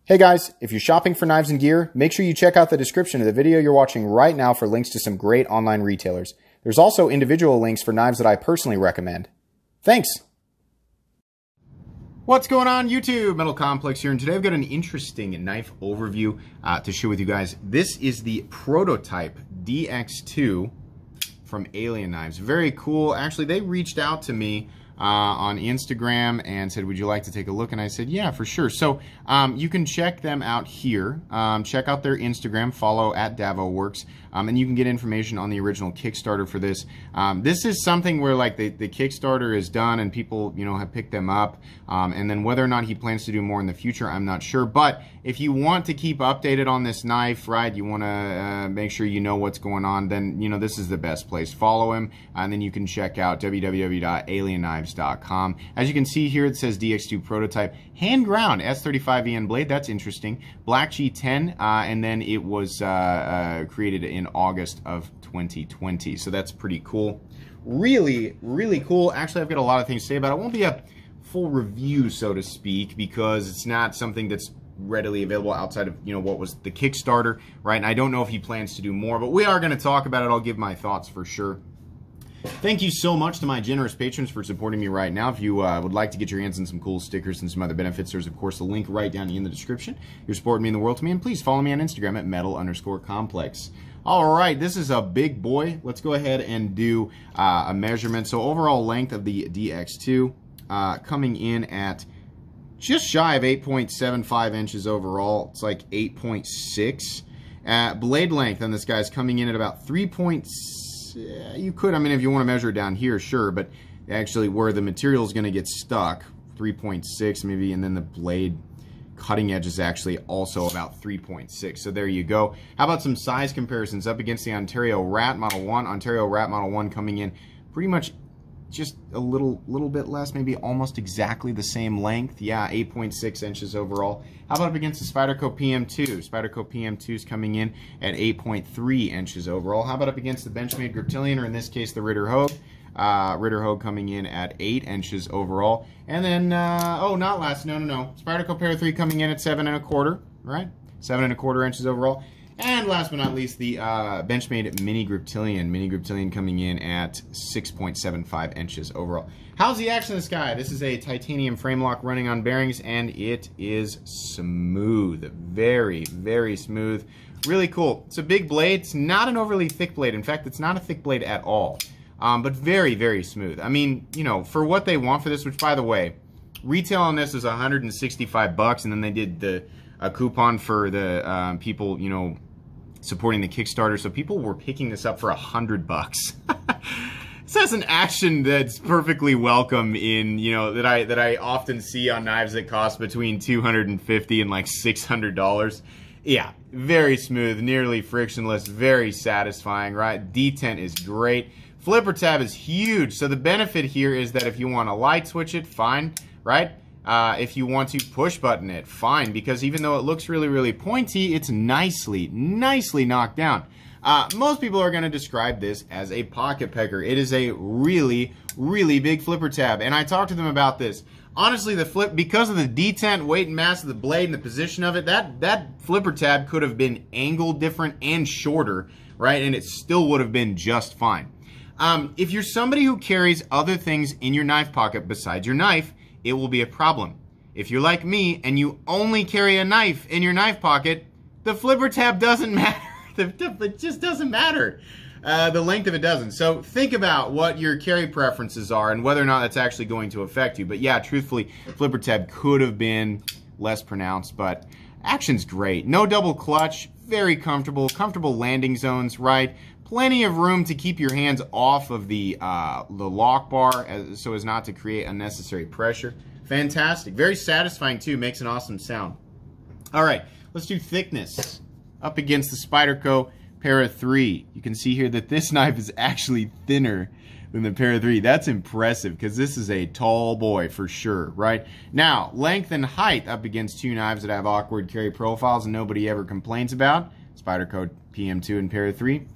Hey guys, if you're shopping for knives and gear, make sure you check out the description of the video you're watching right now for links to some great online retailers. There's also individual links for knives that I personally recommend. Thanks! What's going on YouTube? Metal Complex here, and today I've got an interesting knife overview to share with you guys. This is the prototype DX2 from Alien Knives. Very cool. Actually, they reached out to me on Instagram and said, would you like to take a look? And I said, yeah, for sure. So you can check them out here. Check out their Instagram, follow at DavoWorks, and you can get information on the original Kickstarter for this. This is something where like the Kickstarter is done and people, you know, have picked them up. And then whether or not he plans to do more in the future, I'm not sure. But if you want to keep updated on this knife, right, you want to make sure you know what's going on, then, you know, this is the best place. Follow him, and then you can check out www.alienKnives.com. As you can see here, it says DX2 prototype, hand ground S35EN blade. That's interesting. Black G10, and then it was created in August of 2020. So that's pretty cool. Really, really cool. Actually, I've got a lot of things to say about it. It won't be a full review, so to speak, because it's not something that's readily available outside of, you know, what was the Kickstarter, right? And I don't know if he plans to do more, but we are going to talk about it. I'll give my thoughts for sure. Thank you so much to my generous patrons for supporting me right now. If you would like to get your hands on some cool stickers and some other benefits, there's of course a link right down in the description. You're supporting me in the world to me, and please follow me on Instagram at metal_complex. All right, this is a big boy. Let's go ahead and do a measurement. So overall length of the DX2 coming in at just shy of 8.75 inches overall. It's like 8.6. Blade length on this guy's coming in at about 3.6. You could, I mean, if you want to measure it down here, sure, but actually where the material is going to get stuck, 3.6 maybe, and then the blade cutting edge is actually also about 3.6. So there you go. How about some size comparisons up against the Ontario Rat Model 1? Ontario Rat Model 1 coming in pretty much just a little bit less, maybe almost exactly the same length. Yeah, 8.6 inches overall. How about up against the Spyderco PM2? Spyderco PM2 is coming in at 8.3 inches overall. How about up against the Benchmade Griptilian, or in this case the Ritter Hogue? Ritter Hogue coming in at 8 inches overall. And then, oh, not last, no. Spyderco Para 3 coming in at 7.25, right? 7.25 inches overall. And last but not least, the Benchmade Mini Griptilian. Mini Griptilian coming in at 6.75 inches overall. How's the action of this guy? This is a titanium frame lock running on bearings, and it is smooth. Very, very smooth. Really cool. It's a big blade. It's not an overly thick blade. In fact, it's not a thick blade at all. But very, very smooth. I mean, you know, for what they want for this, which, by the way, retail on this is $165, and then they did a coupon for the people, you know, supporting the Kickstarter, so people were picking this up for $100. This has an action that's perfectly welcome in, you know, that I often see on knives that cost between $250 and like $600. Yeah, very smooth, nearly frictionless, very satisfying, right? Detent is great. Flipper tab is huge, so the benefit here is that if you want to light switch it, fine, right? If you want to push button it, fine, because even though it looks really, really pointy, it's nicely knocked down. Most people are going to describe this as a pocket pecker. It is a really, really big flipper tab, and I talked to them about this. Honestly, the flip, because of the detent, weight, and mass of the blade and the position of it, that flipper tab could have been angled different and shorter, right? And it still would have been just fine. If you're somebody who carries other things in your knife pocket besides your knife, it will be a problem. If you're like me and you only carry a knife in your knife pocket, the flipper tab doesn't matter. It just doesn't matter. The length of it doesn't. So think about what your carry preferences are and whether or not that's actually going to affect you. But yeah, truthfully, flipper tab could have been less pronounced, but action's great. No double clutch, very comfortable landing zones, right? Plenty of room to keep your hands off of the lock bar so as not to create unnecessary pressure. Fantastic. Very satisfying too. Makes an awesome sound. All right, let's do thickness. Up against the Spyderco Para 3. You can see here that this knife is actually thinner than the Para 3. That's impressive because this is a tall boy for sure, right? Now, length and height up against two knives that have awkward carry profiles and nobody ever complains about, Spyderco PM2 and Para 3.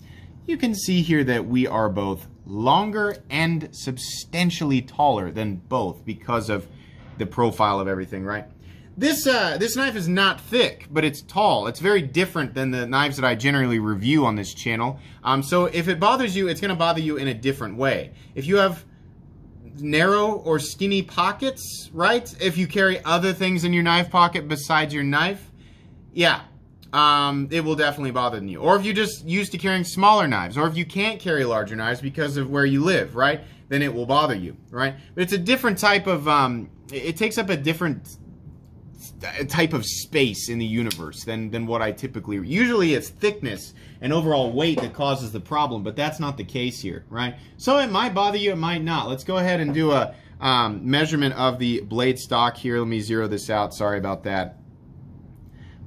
You can see here that we are both longer and substantially taller than both because of the profile of everything, right? This knife is not thick, but it's tall. It's very different than the knives that I generally review on this channel. So if it bothers you, it's going to bother you in a different way. If you have narrow or skinny pockets, right? If you carry other things in your knife pocket besides your knife, yeah, it will definitely bother you. Or if you're just used to carrying smaller knives, or if you can't carry larger knives because of where you live, right? Then it will bother you, right? But it's a different type of, it takes up a different type of space in the universe than what I typically, usually it's thickness and overall weight that causes the problem, but that's not the case here, right? So it might bother you, it might not. Let's go ahead and do a measurement of the blade stock here. Let me zero this out, sorry about that.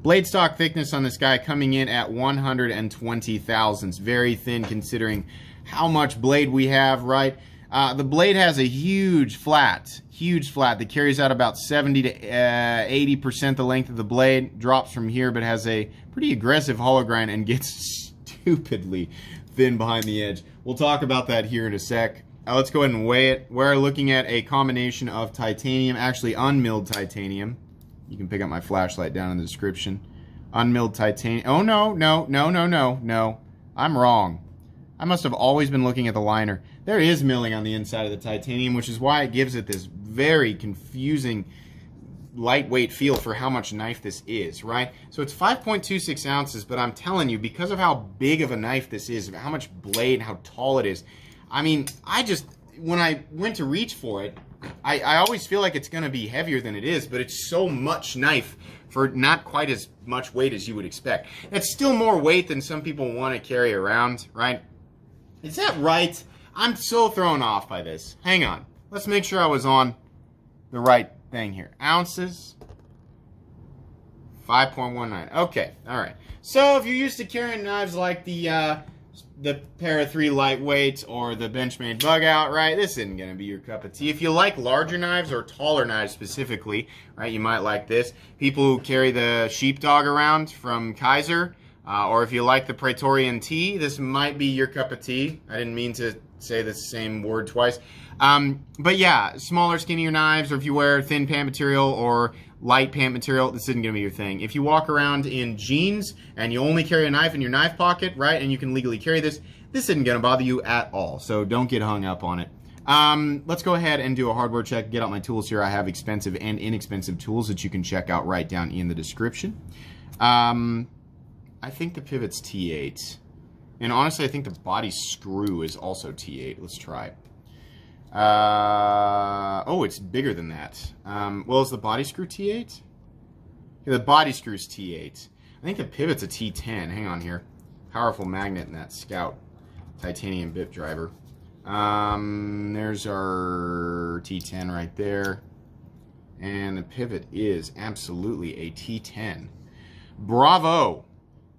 Blade stock thickness on this guy coming in at 120 thousandths. Very thin considering how much blade we have, right? The blade has a huge flat that carries out about 70 to 80% the length of the blade. Drops from here, but has a pretty aggressive hollow grind and gets stupidly thin behind the edge. We'll talk about that here in a sec. Let's go ahead and weigh it. We're looking at a combination of titanium, actually unmilled titanium. You can pick up my flashlight down in the description. Unmilled titanium. Oh, no. I'm wrong. I must have always been looking at the liner. There is milling on the inside of the titanium, which is why it gives it this very confusing lightweight feel for how much knife this is, right? So it's 5.26 ounces, but I'm telling you, because of how big of a knife this is, how much blade, how tall it is, I mean, when I went to reach for it, I always feel like it's going to be heavier than it is, but it's so much knife for not quite as much weight as you would expect. It's still more weight than some people want to carry around, right? Is that right? I'm so thrown off by this. Hang on. Let's make sure I was on the right thing here. Ounces. 5.19. Okay. All right. So if you're used to carrying knives like the Para 3 lightweight or the Benchmade bug out, right? This isn't going to be your cup of tea. If you like larger knives or taller knives specifically, right, you might like this. People who carry the sheepdog around from Kaiser, or if you like the Praetorian T, this might be your cup of tea. I didn't mean to say the same word twice. But yeah, smaller, skinnier knives, or if you wear thin pant material or light pant material, this isn't going to be your thing. If you walk around in jeans and you only carry a knife in your knife pocket, right, and you can legally carry this, this isn't going to bother you at all. So don't get hung up on it. Let's go ahead and do a hardware check. Get out my tools here. I have expensive and inexpensive tools that you can check out right down in the description. I think the pivot's T8. And honestly, I think the body screw is also T8. Let's try. Oh, it's bigger than that. Well, is the body screw T8? Yeah, the body screw's T8. I think the pivot's a T10. Hang on here. Powerful magnet in that Scout titanium bit driver. There's our T10 right there. And the pivot is absolutely a T10. Bravo!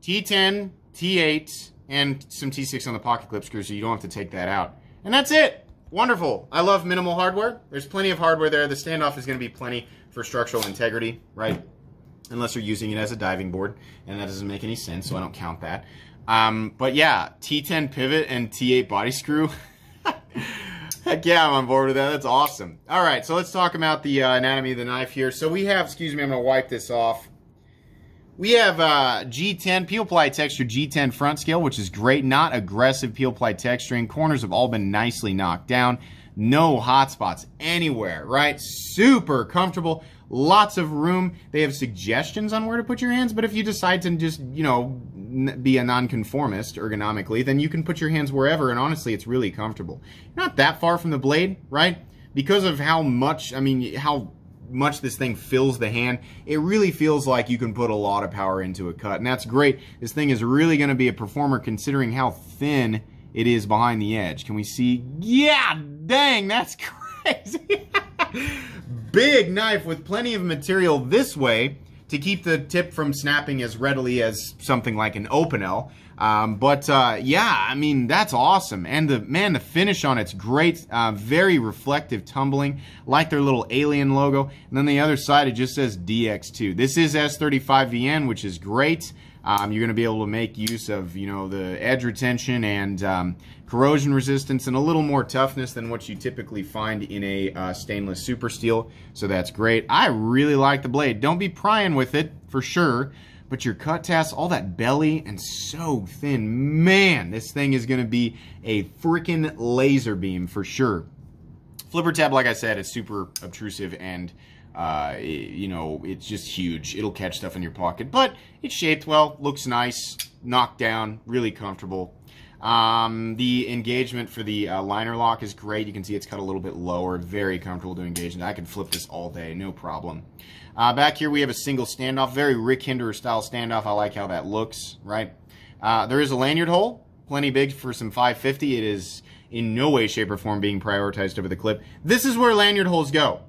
T10, T8, and some T6 on the pocket clip screw, so you don't have to take that out. And that's it! Wonderful. I love minimal hardware. There's plenty of hardware there. The standoff is going to be plenty for structural integrity, right? Unless you're using it as a diving board, and that doesn't make any sense, so I don't count that. But yeah, T10 pivot and T8 body screw. Heck yeah, I'm on board with that. That's awesome. All right, so let's talk about the anatomy of the knife here. So we have, excuse me, I'm going to wipe this off. We have G10 peel ply texture G10 front scale, which is great. Not aggressive peel ply texturing. Corners have all been nicely knocked down. No hot spots anywhere, right? Super comfortable. Lots of room. They have suggestions on where to put your hands, but if you decide to just, you know, be a nonconformist ergonomically, then you can put your hands wherever, and honestly, it's really comfortable. You're not that far from the blade, right? Because of how much, how much this thing fills the hand, it really feels like you can put a lot of power into a cut, and that's great. This thing is really going to be a performer considering how thin it is behind the edge. Can we see? Yeah, dang, that's crazy. Big knife with plenty of material this way to keep the tip from snapping as readily as something like an Opinel. Yeah, I mean, that's awesome. And the finish on it's great. Very reflective tumbling, like their little alien logo. And then the other side, it just says DX2. This is S35VN, which is great. You're going to be able to make use of, the edge retention and corrosion resistance and a little more toughness than what you typically find in a stainless super steel. So that's great. I really like the blade. Don't be prying with it, for sure. But your cut test, all that belly, and so thin. Man, this thing is going to be a freaking laser beam for sure. Flipper tab, like I said, it's super obtrusive and, it's just huge. It'll catch stuff in your pocket. But it's shaped well, looks nice, knocked down, really comfortable. The engagement for the liner lock is great. You can see it's cut a little bit lower. Very comfortable to engage. And I can flip this all day, no problem. Back here we have a single standoff, very Rick Hinderer style standoff. I like how that looks, right? There is a lanyard hole, plenty big for some 550. It is in no way, shape, or form being prioritized over the clip. This is where lanyard holes go,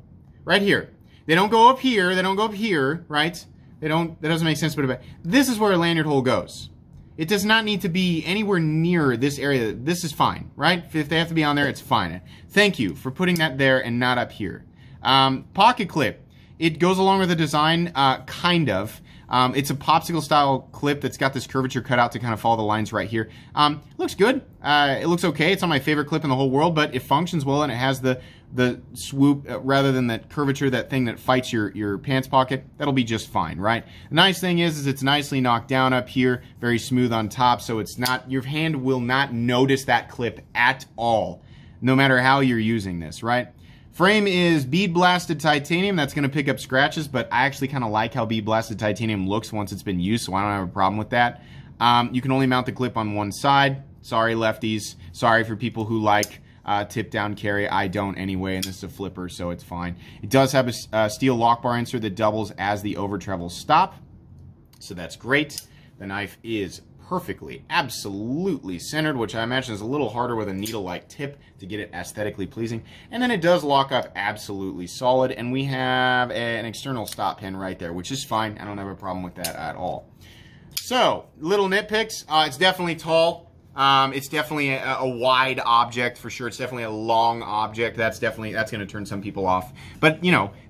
right here. They don't go up here, they don't go up here, right? That doesn't make sense, but this is where a lanyard hole goes. It does not need to be anywhere near this area. This is fine, right? If they have to be on there, it's fine. Thank you for putting that there and not up here. Pocket clip. It goes along with the design, kind of. It's a popsicle style clip that's got this curvature cut out to kind of follow the lines right here. Looks good. It looks okay. It's not my favorite clip in the whole world, but it functions well and it has the swoop rather than that curvature, that thing that fights your pants pocket. That'll be just fine, right? The nice thing is it's nicely knocked down up here, very smooth on top, so it's not, your hand will not notice that clip at all, no matter how you're using this, right? Frame is bead blasted titanium. That's going to pick up scratches, but I actually kind of like how bead blasted titanium looks once it's been used, so I don't have a problem with that. You can only mount the clip on one side. Sorry, lefties. Sorry for people who like tip down carry. I don't anyway, and this is a flipper, so it's fine. It does have a steel lock bar insert that doubles as the over travel stop, so that's great. The knife is perfectly, absolutely centered, which I imagine is a little harder with a needle-like tip to get it aesthetically pleasing. And then it does lock up absolutely solid, and we have an external stop pin right there, which is fine. I don't have a problem with that at all. So, little nitpicks. It's definitely tall. It's definitely a wide object for sure. It's definitely a long object. That's going to turn some people off. But,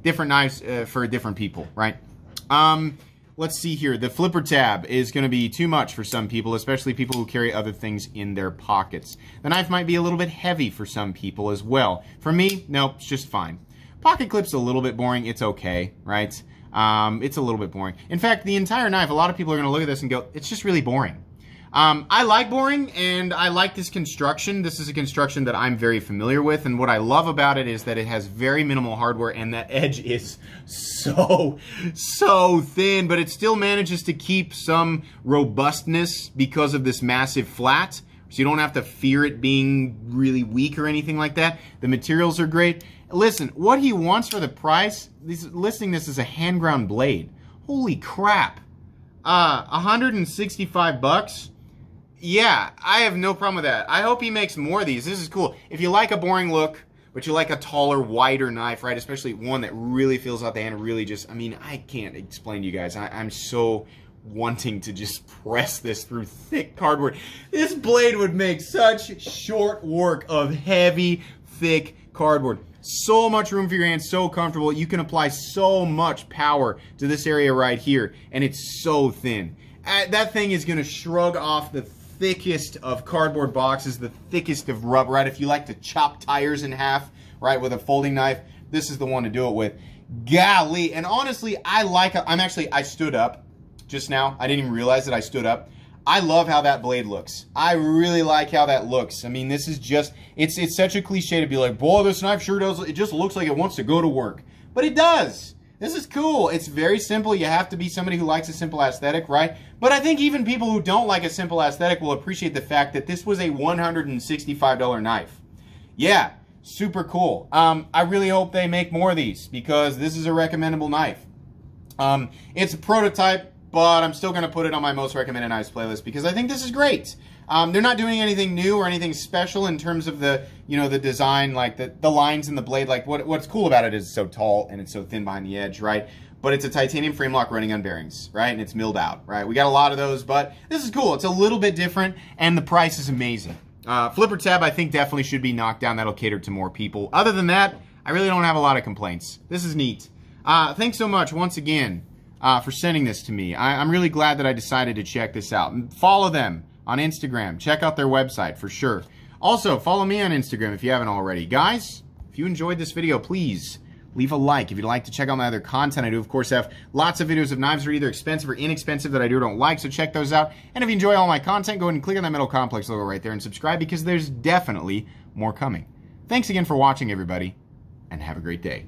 different knives for different people, right? Let's see here. The flipper tab is going to be too much for some people, especially people who carry other things in their pockets. The knife might be a little bit heavy for some people as well. For me, no, it's just fine. Pocket clip's a little bit boring. It's okay, right? It's a little bit boring. In fact, the entire knife, a lot of people are going to look at this and go, it's just really boring. I like boring, and I like this construction. This is a construction that I'm very familiar with, and what I love about it is that it has very minimal hardware, and that edge is so thin, but it still manages to keep some robustness because of this massive flat, so you don't have to fear it being really weak or anything like that. The materials are great. Listen, what he wants for the price, listing this as a hand-ground blade. Holy crap. 165 bucks. Yeah, I have no problem with that. I hope he makes more of these. This is cool. If you like a boring look, but you like a taller, wider knife, right? Especially one that really fills out the hand, really just, I can't explain to you guys. I'm so wanting to just press this through thick cardboard. This blade would make such short work of heavy, thick cardboard. So much room for your hands, so comfortable. You can apply so much power to this area right here, and it's so thin. That thing is going to shrug off the thickest of cardboard boxes, the thickest of rubber, right? If you like to chop tires in half, right, with a folding knife, this is the one to do it with. Golly, and honestly, I stood up just now. I didn't even realize that I stood up. I love how that blade looks. I really like how that looks. This is just, it's such a cliche to be like, boy, this knife sure does, it just looks like it wants to go to work. But it does. This is cool. It's very simple. You have to be somebody who likes a simple aesthetic, right? But I think even people who don't like a simple aesthetic will appreciate the fact that this was a $165 knife. Yeah, super cool. I really hope they make more of these because this is a recommendable knife. It's a prototype, but I'm still going to put it on my most recommended knives playlist because I think this is great. They're not doing anything new or anything special in terms of the, the design, like the lines in the blade. Like what's cool about it is it's so tall and it's so thin behind the edge, right? but it's a titanium frame lock running on bearings, right? And it's milled out, right? We got a lot of those, but this is cool. It's a little bit different, and the price is amazing. Flipper tab, I think, definitely should be knocked down. That'll cater to more people. Other than that, I really don't have a lot of complaints. This is neat. Thanks so much once again for sending this to me. I'm really glad that I decided to check this out. Follow them on Instagram. Check out their website for sure. Also, follow me on Instagram if you haven't already. Guys, if you enjoyed this video, please leave a like. If you'd like to check out my other content, I do, of course, have lots of videos of knives that are either expensive or inexpensive that I do or don't like, so check those out. And if you enjoy all my content, go ahead and click on that Metal Complex logo right there and subscribe, because there's definitely more coming. Thanks again for watching, everybody, and have a great day.